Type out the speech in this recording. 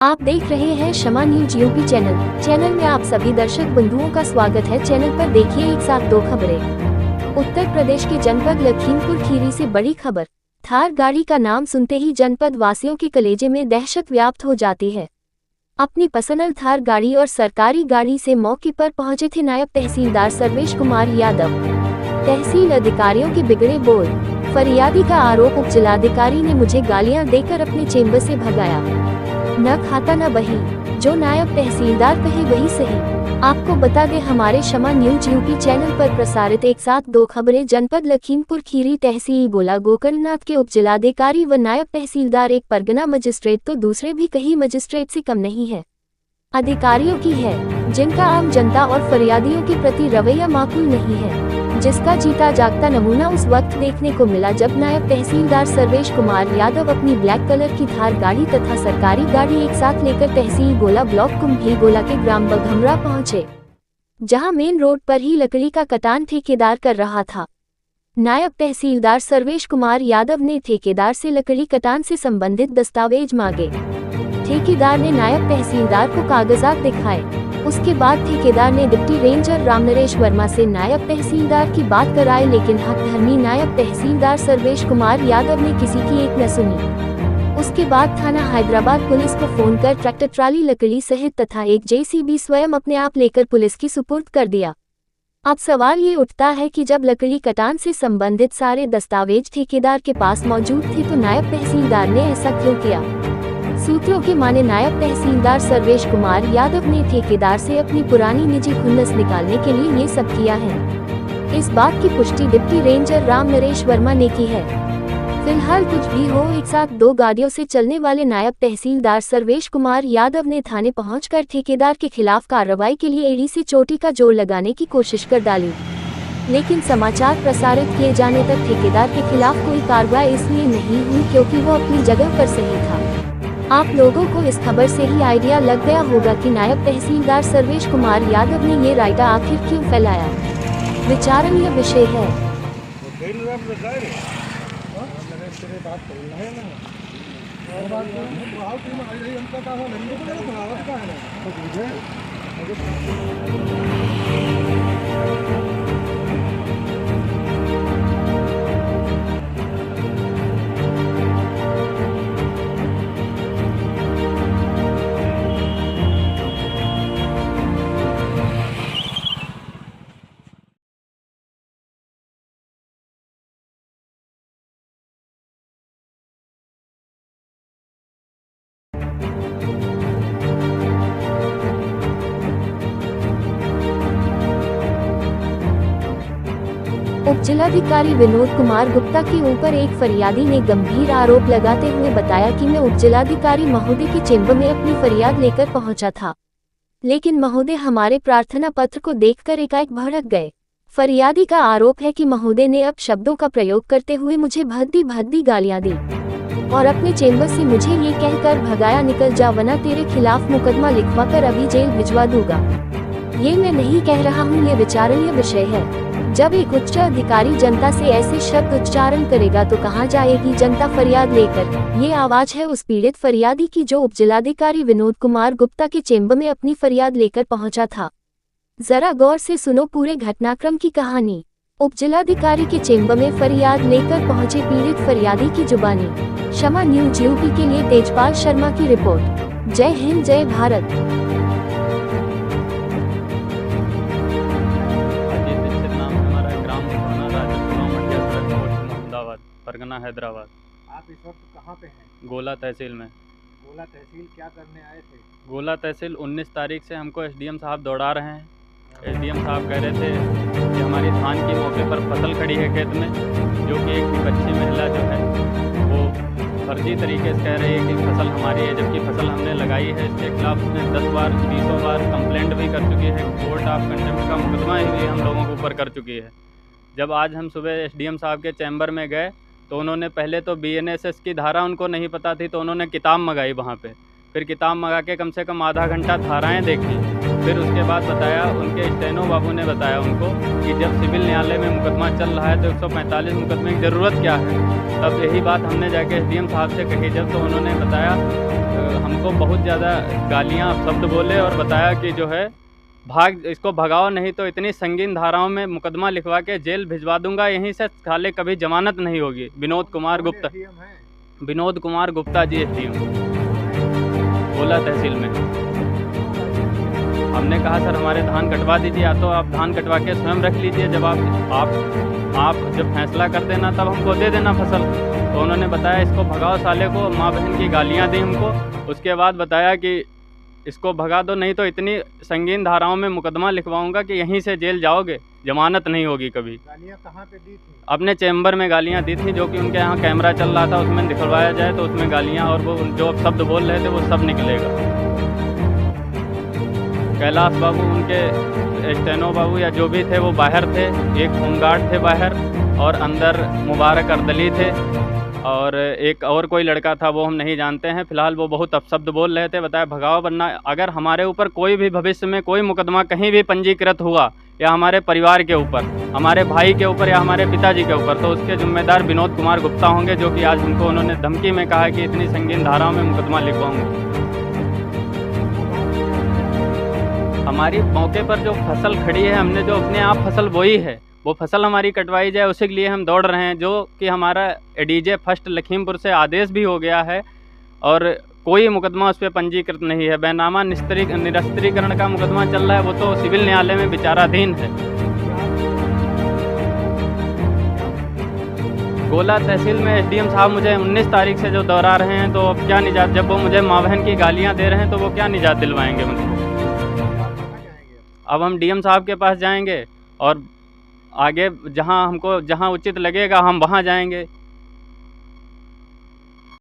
आप देख रहे हैं शमा न्यूज यूपी चैनल में आप सभी दर्शक बंधुओं का स्वागत है। चैनल पर देखिए एक साथ दो खबरें। उत्तर प्रदेश के जनपद लखीमपुर खीरी से बड़ी खबर। थार गाड़ी का नाम सुनते ही जनपद वासियों के कलेजे में दहशत व्याप्त हो जाती है। अपनी पर्सनल थार गाड़ी और सरकारी गाड़ी से मौके पर पहुंचे थे नायब तहसीलदार सर्वेश कुमार यादव। तहसील अधिकारियों के बिगड़े बोल। फरियादी का आरोप, उप जिलाधिकारी ने मुझे गालियां देकर अपने चेंबर से भगाया। न खाता न बही, जो नायब तहसीलदार कहे वही सही। आपको बता दें, हमारे शमा न्यूज यूपी चैनल पर प्रसारित एक साथ दो खबरें। जनपद लखीमपुर खीरी तहसील बोला गोकर्णनाथ के उप जिलाधिकारी व नायब तहसीलदार एक परगना मजिस्ट्रेट तो दूसरे भी कहीं मजिस्ट्रेट से कम नहीं है। अधिकारियों की है जिनका आम जनता और फरियादियों के प्रति रवैया माकूल नहीं है, जिसका जीता जागता नमूना उस वक्त देखने को मिला जब नायब तहसीलदार सर्वेश कुमार यादव अपनी ब्लैक कलर की थार गाड़ी तथा सरकारी गाड़ी एक साथ लेकर तहसील गोला ब्लॉक कुंभी गोला के ग्राम बघमरा पहुंचे, जहां मेन रोड पर ही लकड़ी का कटान ठेकेदार कर रहा था। नायब तहसीलदार सर्वेश कुमार यादव ने ठेकेदार से लकड़ी कटान से संबंधित दस्तावेज मांगे। ठेकेदार ने नायब तहसीलदार को कागजात दिखाए। उसके बाद ठेकेदार ने डिप्टी रेंजर रामनरेश वर्मा से नायब तहसीलदार की बात कराई, लेकिन हकधर्मी नायब तहसीलदार सर्वेश कुमार यादव ने किसी की एक न सुनी। उसके बाद थाना हैदराबाद पुलिस को फोन कर ट्रैक्टर ट्राली लकड़ी सहित तथा एक जेसीबी स्वयं अपने आप लेकर पुलिस की सुपुर्द कर दिया। अब सवाल ये उठता है कि जब लकड़ी कटान से संबंधित सारे दस्तावेज ठेकेदार के पास मौजूद थे तो नायब तहसीलदार ने ऐसा क्यों किया। सूत्रों की माने नायब तहसीलदार सर्वेश कुमार यादव ने ठेकेदार से अपनी पुरानी निजी खुन्नस निकालने के लिए ये सब किया है। इस बात की पुष्टि डिप्टी रेंजर रामनरेश वर्मा ने की है। फिलहाल कुछ भी हो, एक साथ दो गाड़ियों से चलने वाले नायब तहसीलदार सर्वेश कुमार यादव ने थाने पहुंचकर ठेकेदार के खिलाफ कार्रवाई के लिए एड़ी से चोटी का जोड़ लगाने की कोशिश कर डाली, लेकिन समाचार प्रसारित किए जाने तक ठेकेदार के खिलाफ कोई कार्रवाई इसलिए नहीं हुई क्योंकि वो अपनी जगह पर सही था। आप लोगों को इस खबर से ही आइडिया लग गया होगा कि नायब तहसीलदार सर्वेश कुमार यादव ने ये रायटा आखिर क्यों फैलाया। विचारणीय विषय है। उप जिलाधिकारी विनोद कुमार गुप्ता के ऊपर एक फरियादी ने गंभीर आरोप लगाते हुए बताया कि मैं उप जिलाधिकारी महोदय के चेंबर में अपनी फरियाद लेकर पहुंचा था, लेकिन महोदय हमारे प्रार्थना पत्र को देखकर एकाएक भड़क गए। फरियादी का आरोप है कि महोदय ने अपशब्दों का प्रयोग करते हुए मुझे भद्दी गालियां दी और अपने चेंबर से मुझे ये कहकर भगाया, निकल जा वरना तेरे खिलाफ मुकदमा लिखवा कर अभी जेल भिजवा दूंगा। ये मैं नहीं कह रहा हूँ, ये विचारणीय विषय है। जब एक उच्च अधिकारी जनता से ऐसे शब्द उच्चारण करेगा तो कहाँ जाएगी जनता फरियाद लेकर। ये आवाज है उस पीड़ित फरियादी की जो उप जिलाधिकारी विनोद कुमार गुप्ता के चेंबर में अपनी फरियाद लेकर पहुंचा था। जरा गौर से सुनो पूरे घटनाक्रम की कहानी। उप जिलाधिकारी के चेंबर में फरियाद लेकर पहुंचे पीड़ित फरियादी की जुबानी। शमा न्यूज यूपी के लिए तेजपाल शर्मा की रिपोर्ट। जय हिंद, जय भारत। परगना हैदराबाद। आप इस वक्त कहाँ पे हैं? गोला तहसील में। गोला तहसील क्या करने आए थे? गोला तहसील 19 तारीख से हमको एसडीएम साहब दौड़ा रहे हैं। एसडीएम साहब कह रहे थे कि हमारी धान की मौके पर फसल खड़ी है खेत में, जो कि एक विपक्षी महिला जो है वो फर्जी तरीके से कह रही है कि फसल हमारी है, जबकि फसल हमने लगाई है। इसके खिलाफ उसने 10 बार 20 बार कंप्लेंट भी कर चुकी है। कोर्ट ऑफ कंटेम्प्ट का मुकदमा भी हम लोगों के ऊपर कर चुकी है। जब आज हम सुबह एसडीएम साहब के चैम्बर में गए तो उन्होंने पहले तो बीएनएसएस की धारा उनको नहीं पता थी, तो उन्होंने किताब मंगाई वहाँ पे। फिर किताब मंगा के कम से कम आधा घंटा धाराएं देखी, फिर उसके बाद बताया, उनके स्टेनो बाबू ने बताया उनको कि जब सिविल न्यायालय में मुकदमा चल रहा है तो 145 मुकदमे की ज़रूरत क्या है। तब यही बात हमने जाके एसडीएम साहब से कही जब, तो उन्होंने बताया हमको बहुत ज़्यादा गालियाँ शब्द बोले और बताया कि जो है इसको भगाओ, नहीं तो इतनी संगीन धाराओं में मुकदमा लिखवा के जेल भिजवा दूंगा, यहीं से साले कभी जमानत नहीं होगी। विनोद कुमार गुप्ता, विनोद कुमार गुप्ता जी एसडीएम गोला तहसील में। हमने कहा सर हमारे धान कटवा दीजिए, या तो आप धान कटवा के स्वयं रख लीजिए, जब आप जब फैसला कर देना तब हमको दे देना फसल। तो उन्होंने बताया इसको भगाओ साले को, माँ बहन की गालियाँ दी हमको। उसके बाद बताया कि इसको भगा दो, नहीं तो इतनी संगीन धाराओं में मुकदमा लिखवाऊंगा कि यहीं से जेल जाओगे, जमानत नहीं होगी कभी। गालियाँ कहाँ पे दी थी? अपने चैम्बर में गालियाँ दी थी, जो कि उनके यहाँ कैमरा चल रहा था, उसमें दिखवाया जाए तो उसमें गालियाँ और वो जो शब्द बोल रहे थे वो सब निकलेगा। कैलाश बाबू, उनके स्टेनो बाबू या जो भी थे वो बाहर थे, एक होमगार्ड थे बाहर, और अंदर मुबारक अर्दली थे, और एक और कोई लड़का था वो हम नहीं जानते हैं। फ़िलहाल वो बहुत अपशब्द बोल रहे थे। बताया भगाओ, वरना अगर हमारे ऊपर कोई भी भविष्य में कोई मुकदमा कहीं भी पंजीकृत हुआ, या हमारे परिवार के ऊपर, हमारे भाई के ऊपर या हमारे पिताजी के ऊपर, तो उसके जिम्मेदार विनोद कुमार गुप्ता होंगे, जो कि आज हमको उन्होंने धमकी में कहा कि इतनी संगीन धाराओं में मुकदमा लिखवाऊंगा। हमारी मौके पर जो फसल खड़ी है, हमने जो अपने आप फसल बोई है, वो फसल हमारी कटवाई जाए, उसी के लिए हम दौड़ रहे हैं। जो कि हमारा एडीजे फर्स्ट लखीमपुर से आदेश भी हो गया है और कोई मुकदमा उस पर पंजीकृत नहीं है। बैनामा निरस्त्रीकरण का मुकदमा चल रहा है, वो तो सिविल न्यायालय में विचाराधीन है। गोला तहसील में एसडीएम साहब मुझे 19 तारीख से जो दौरा रहे हैं, तो अब क्या निजात, जब वो मुझे माँ बहन की गालियाँ दे रहे हैं तो वो क्या निजात दिलवाएंगे मुझको। अब हम डीएम साहब के पास जाएंगे और आगे जहां उचित लगेगा हम वहां जाएंगे।